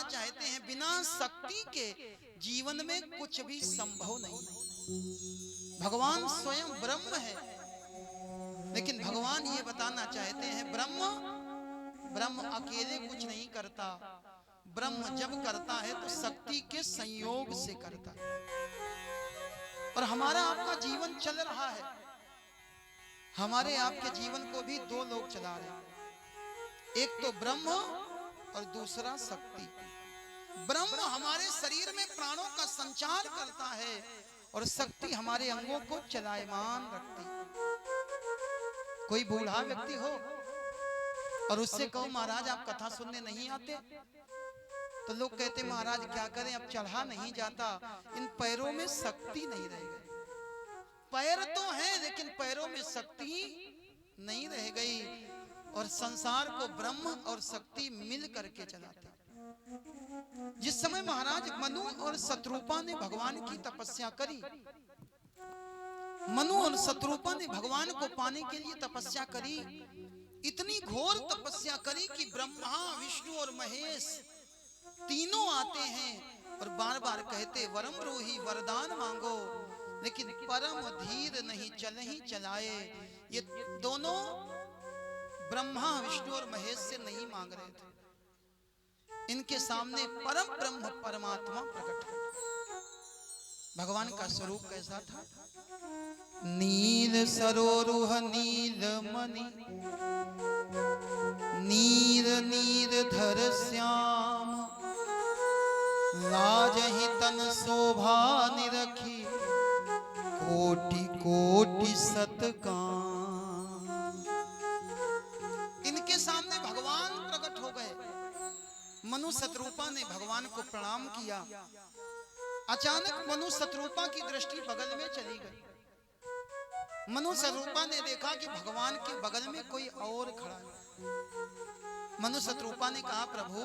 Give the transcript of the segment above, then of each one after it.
चाहते हैं बिना शक्ति के जीवन में कुछ भी संभव नहीं। भगवान स्वयं ब्रह्म है, लेकिन भगवान ये बताना चाहते हैं ब्रह्म ब्रह्म अकेले कुछ नहीं करता। ब्रह्म जब करता है तो शक्ति के संयोग से करता है। और हमारा आपका जीवन चल रहा है, हमारे आपके जीवन को भी दो लोग चला रहे हैं, एक तो ब्रह्म और दूसरा शक्ति। ब्रह्म हमारे शरीर में प्राणों का संचार करता है और शक्ति हमारे अंगों को चलायमान रखती है। कोई बूढ़ा व्यक्ति हो और उससे कहो महाराज आप कथा सुनने नहीं आते, तो लोग कहते महाराज क्या करें अब चढ़ा नहीं जाता, इन पैरों में शक्ति नहीं रह गई। पैर तो है लेकिन पैरों में शक्ति नहीं रह गई। और संसार को ब्रह्म और शक्ति मिल करके चलाते। जिस समय महाराज मनु और शत्रुपा ने भगवान की तपस्या करी, मनु और शत्रुपा ने भगवान को पाने के लिए तपस्या करी, इतनी घोर तपस्या करी कि ब्रह्मा विष्णु और महेश तीनों आते हैं और बार बार कहते वरम रोही वरदान मांगो, लेकिन परम धीर नहीं चल ही चलाए। ये दोनों ब्रह्मा विष्णु और महेश से नहीं मांग रहे थे, इनके सामने परम ब्रह्म परमात्मा प्रकट है। भगवान का स्वरूप कैसा था? नील सरोरुह नील मणि नीर नीर धर श्याम, लाजहि तन शोभा निरखी, कोटि कोटि सतकाम। इनके सामने भगवान प्रकट हो गए। मनु शत्रुपा ने भगवान को प्रणाम किया। अचानक मनु शत्रुपा की दृष्टि बगल में चली गई। मनु शत्रुपा ने देखा कि भगवान के बगल में कोई और खड़ा है। मनु शत्रुपा ने कहा प्रभु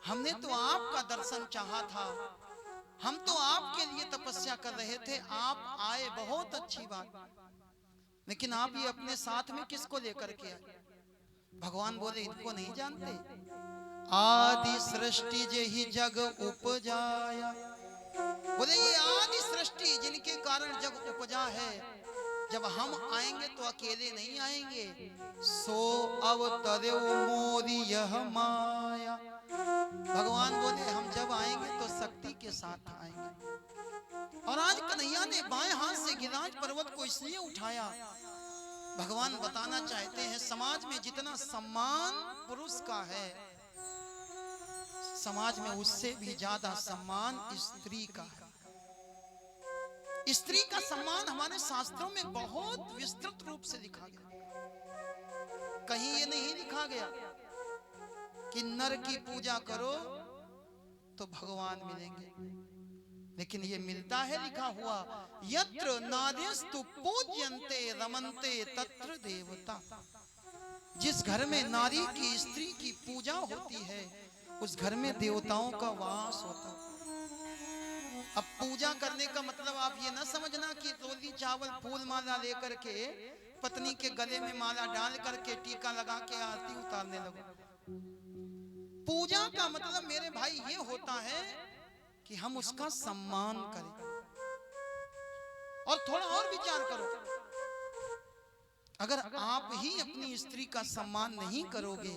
हमने तो आपका दर्शन चाहा था, हम तो आपके लिए तपस्या कर रहे थे, आप आए बहुत अच्छी बात, लेकिन आप ये अपने साथ में किसको लेकर के आए? भगवान बोले इनको नहीं जानते? आदि सृष्टि जेहि जग उपजाया। बोले ये आदि सृष्टि जिनके कारण जग उपजा है, जब हम आएंगे तो अकेले नहीं आएंगे। सो अवतरो मोरी यह माया। भगवान बोले हम जब आएंगे तो शक्ति के साथ आएंगे। और आज कन्हैया ने बाएं हाथ से गिरिराज पर्वत को इसलिए उठाया, भगवान बताना चाहते हैं समाज में जितना सम्मान पुरुष का है, समाज में उससे भी ज्यादा सम्मान स्त्री का है। स्त्री का सम्मान हमारे शास्त्रों में बहुत विस्तृत रूप से लिखा गया। कहीं ये नहीं लिखा गया कि नर की पूजा करो तो भगवान मिलेंगे, लेकिन ये मिलता है लिखा हुआ यत्र नार्यस्तु पूज्यन्ते रमन्ते तत्र देवता। जिस घर में नारी की स्त्री की पूजा होती है उस घर में देवताओं का वास होता है। अब पूजा करने का मतलब आप ये ना समझना कि रोली चावल फूल माला लेकर के पत्नी के गले में माला डाल करके टीका लगा के आरती उतारने लगो। पूजा का मतलब मेरे भाई ये होता है कि हम उसका सम्मान करें। और थोड़ा और विचार करो, अगर आप ही अपनी स्त्री का सम्मान नहीं करोगे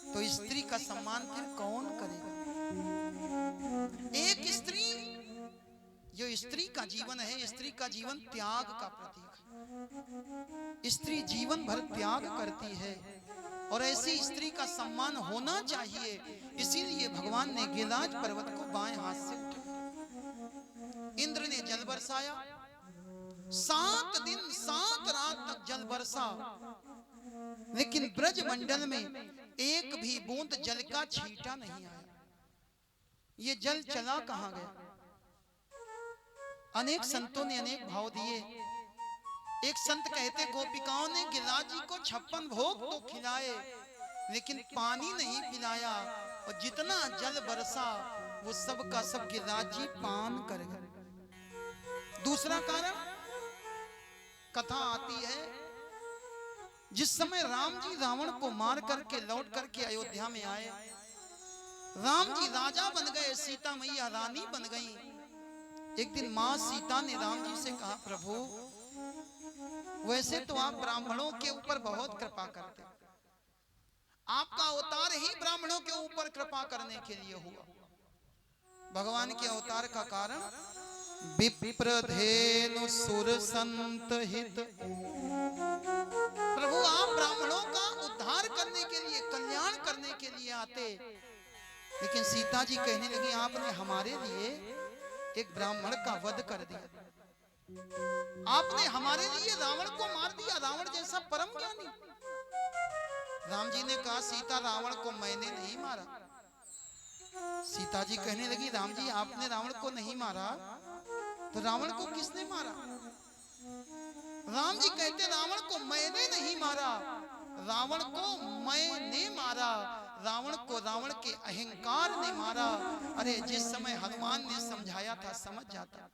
तो स्त्री का सम्मान फिर कौन करेगा? एक स्त्री, जो स्त्री का जीवन है, स्त्री का जीवन त्याग का प्रतीक है। स्त्री जीवन भर त्याग करती है और ऐसी स्त्री का सम्मान होना चाहिए। इसीलिए भगवान ने गिरिराज पर्वत को बाएं हाथ से उठाया। इंद्र ने जल बरसाया, 7 दिन 7 रात तक जल बरसा, लेकिन ब्रज मंडल में एक भी बूंद जल का छींटा नहीं आया। ये जल चला कहां गया? अनेक संतों ने अनेक भाव दिए। एक संत कहते गोपिकाओं ने गिरिराज जी को 56 भोग तो खिलाए, लेकिन पानी नहीं पिलाया, और जितना जल बरसा वो सब का सब गिरिराज जी पान कर गए। दूसरा कारण, कथा आती है जिस समय राम जी रावण को मार करके लौट करके अयोध्या में आए राम जी राजा बन गए, सीता मैया रानी बन गई। एक दिन मां सीता ने राम जी से कहा, प्रभु वैसे तो आप ब्राह्मणों के ऊपर बहुत कृपा करते, आपका अवतार ही ब्राह्मणों के ऊपर कृपा करने के लिए हुआ। भगवान के अवतार का कारण विप्रधेनु सुर संत हित। प्रभु आप ब्राह्मणों का उद्धार करने के लिए, कल्याण करने के लिए आते। लेकिन सीता जी कहने लगी, आपने हमारे लिए एक ब्राह्मण का वध कर दिया, आपने हमारे लिए रावण को मार दिया, रावण जैसा परम ज्ञानी। राम जी ने कहा, सीता रावण को मैंने नहीं मारा। सीता जी कहने लगी, राम जी आपने रावण को नहीं मारा तो रावण को किसने मारा? राम जी कहते, रावण को मैंने नहीं मारा, रावण को मैंने मारा। रावण को रावण के अहंकार ने मारा। अरे जिस समय हनुमान ने समझाया था समझ जाता,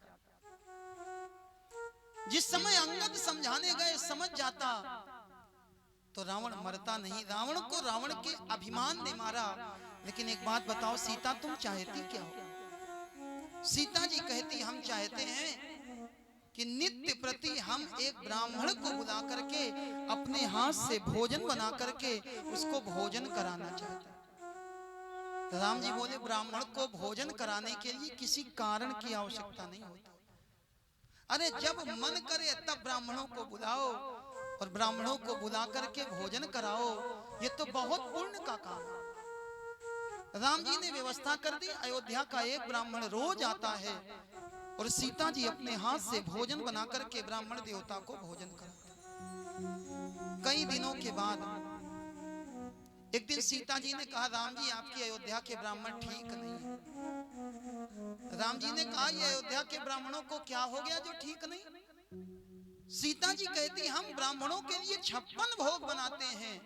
जिस समय अंगद समझाने गए समझ जाता, तो रावण मरता नहीं। रावण को रावण के अभिमान ने मारा। लेकिन एक बात बताओ सीता, तुम चाहती क्या हो? सीता जी कहती, हम चाहते हैं कि नित्य प्रति हम एक ब्राह्मण को बुला करके अपने हाथ से भोजन बना करके उसको भोजन कराना चाहते हैं। राम जी बोले, ब्राह्मण को भोजन कराने के लिए किसी कारण की आवश्यकता नहीं होती। अरे जब मन करे तब ब्राह्मणों को बुलाओ और ब्राह्मणों को बुला करके भोजन कराओ, ये तो बहुत पुण्य का काम है। राम जी ने व्यवस्था कर दी, अयोध्या का एक ब्राह्मण रोज आता है और सीता जी अपने हाथ से भोजन बना करके ब्राह्मण देवता को भोजन कराते। कई दिनों के बाद एक दिन सीता जी ने कहा, राम जी आपकी अयोध्या के ब्राह्मण ठीक नहीं है। राम जी ने कहा, ये अयोध्या के ब्राह्मणों को क्या हो गया जो ठीक नहीं? सीता जी कहती, हम ब्राह्मणों के लिए 56 भोग बनाते हैं,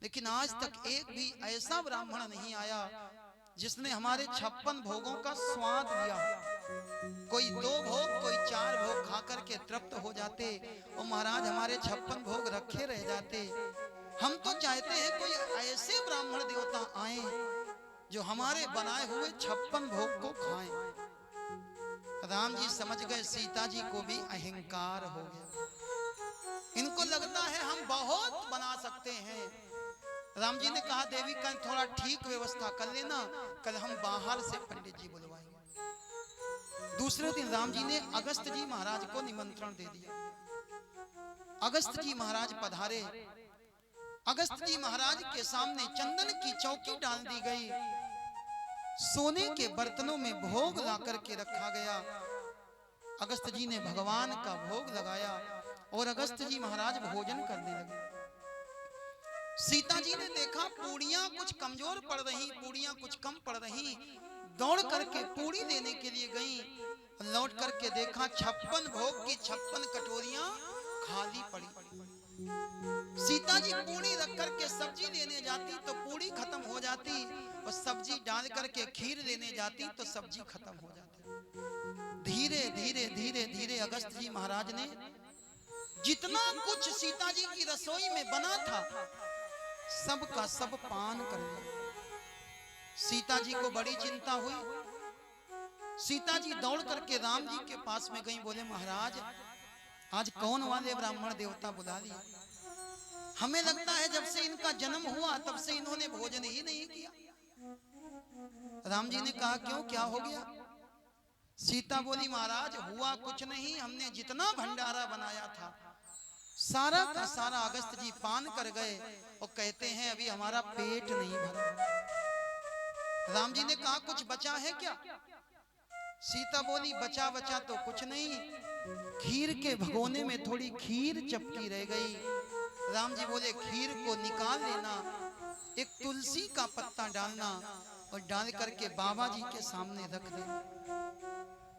लेकिन आज तक एक भी ऐसा ब्राह्मण नहीं आया जिसने हमारे 56 भोगों का स्वाद लिया। कोई 2 भोग, कोई 4 भोग खा करके तृप्त हो जाते और महाराज हमारे 56 भोग रखे रह जाते। हम तो चाहते हैं कोई ऐसे ब्राह्मण देवता आए जो हमारे बनाए हुए 56 भोग को खाएं। राम जी समझ गए सीता जी को भी अहंकार हो गया, इनको लगता है हम बहुत बना सकते हैं। राम जी ने कहा, देवी का थोड़ा ठीक व्यवस्था कर लेना, कल हम बाहर से पंडित जी बुलवाएंगे। दूसरे दिन राम जी ने अगस्त जी महाराज को निमंत्रण दे दिया। अगस्त जी महाराज पधारे। अगस्त जी महाराज के सामने चंदन की चौकी डाल दी गई, सोने के बर्तनों में भोग ला करके रखा गया। अगस्त जी ने भगवान का भोग लगाया और अगस्त जी महाराज भोजन करने लगे। सीता जी ने देखा पूड़ियां कुछ कमजोर पड़ रही, पूड़ियां कुछ कम पड़ रही, दौड़ करके पूड़ी देने के लिए गई। लौट करके देखा 56 भोग की 56 कटोरियां खाली पड़ी। सीता जी पूड़ी रख करके सब्जी लेने जाती तो पूड़ी खत्म हो जाती, और सब्जी डाल करके खीर लेने जाती तो सब्जी खत्म हो जाती। धीरे धीरे धीरे धीरे अगस्त जी महाराज ने जितना कुछ सीता जी की रसोई में बना था सब का सब पान कर लिया। सीता जी को बड़ी चिंता हुई। सीता जी दौड़ करके राम जी के पास में गई, बोले महाराज आज कौन वाले ब्राह्मण देवता बुला लिए? हमें लगता है जब से इनका जन्म हुआ तब से इन्होंने भोजन ही नहीं किया। राम जी ने कहा, क्यों, क्या हो गया? सीता बोली, महाराज हुआ कुछ नहीं, हमने जितना भंडारा बनाया था सारा का सारा अगस्त जी पान कर गए और कहते हैं अभी हमारा पेट नहीं भरा। राम जी ने कहा, कुछ बचा है क्या? सीता बोली, बचा बचा तो कुछ नहीं, खीर के भगोने में थोड़ी खीर चपकी रह गई। राम जी बोले, खीर को निकाल लेना, एक तुलसी का पत्ता डालना और डाल करके बाबा जी के सामने रख देना।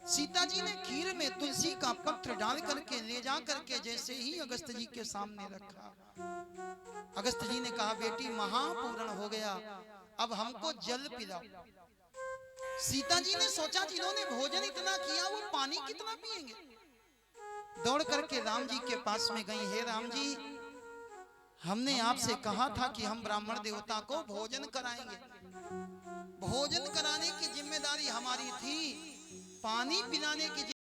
सीता जी ने खीर में तुलसी का पत्र डाल करके ले जा करके जैसे ही अगस्त जी के सामने रखा, अगस्त जी ने कहा, बेटी महापूर्ण हो गया, अब हमको जल पिलाओ। सीता जी ने सोचा जिन्होंने भोजन इतना किया वो पानी कितना पिएंगे। दौड़ करके राम जी के पास में गई, हे राम जी हमने आपसे कहा था कि हम ब्राह्मण देवता को भोजन कराएंगे, भोजन कराने की जिम्मेदारी हमारी थी, पानी पिलाने की